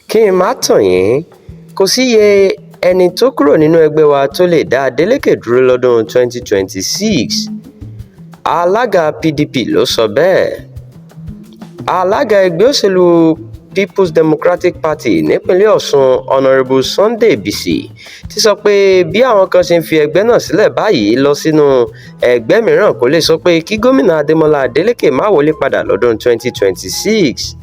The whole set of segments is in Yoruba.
kí n má tàn yín, kò síye ẹni tó kúrò nínú ẹgbẹ́ wa tó lè dá Adeleke dúró lọ́dún 2026. Alága PDP ló sọ bẹ́ẹ̀. Alága ẹgbẹ́ òṣèlú People's Democratic Party nípínlẹ̀ Ọ̀ṣun Honourable Sunday Bisi ti sọ pé bí àwọn kan ṣe ń fi ẹgbẹ́ náà sílẹ̀ báyìí lọ sínú ẹgbẹ́ mìíràn kò lè sọ pé kí gómìnà Adémọ́lá Adeleke má wọlé padà lọ́dún 2026.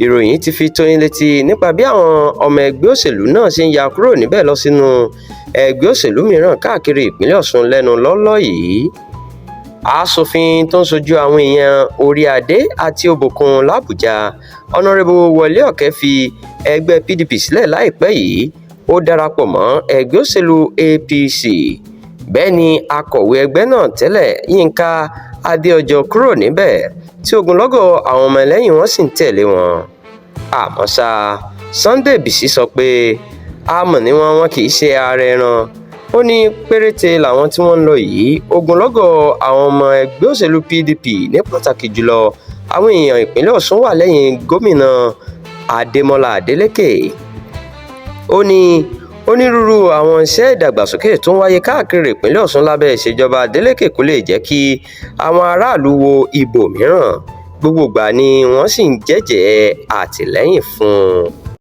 Ìròyìn ti fi tó yín létí nípa bí àwọn ọmọ ẹgbẹ́ òṣèlú náà ṣe ń ya kúrò níbẹ̀ lọ sínú ẹgbẹ́ òṣèlú mìíràn káàkiri ìpínlẹ̀ Ọ̀ṣun lẹ́nu lọ́lọ́ yìí. Aṣòfin tó ń ṣojú àwọn èèyàn orí adé àti òbòkun l'Àbújá Honourable Wọlé Ọ̀kẹ́ fi ẹgbẹ́ PDP sílẹ̀ láìpẹ́ yìí, ó darapọ̀ mọ́ ẹgbẹ́ òṣèlú APC. Bẹ́ẹ̀ ni akọ̀wé ẹgbẹ́ náà tẹ́lẹ̀ Yínká Adéọjọ́ kúrò níbẹ̀ tí ogunlọ́gọ̀ àwọn ọmọ ẹlẹ́yìn wọn sì ń tẹ̀lé wọn. Àmọ́ ṣá, Sunday Bisi sọ pé àmọ́ ni wọn kì í ṣe ara ẹran. Ó ní péréte làwọn tí wọ́n ń lọ yìí, ogunlọ́gọ̀ àwọn ọmọ ẹgbẹ́ òṣèlú PDP ní pàtàkì jùlọ àwọn èèyàn ìpínlẹ̀ Ọ̀ṣun wà lẹ́yìn gómìnà Adémọ́lá Adeleke. Ó ní onírúurú àwọn iṣẹ́ ìdàgbàsókè tó ń wáyé káàkiri ìpínlẹ̀ Ọ̀ṣun lábẹ́ ìṣèjọba Adeleke kò lè jẹ́ kí àwọn aráàlú wo ìbò mìíràn, gbogbo ìgbà ni wọ́n sì ń jẹ́jẹ̀ẹ́ àtìlẹ́yìn fún un.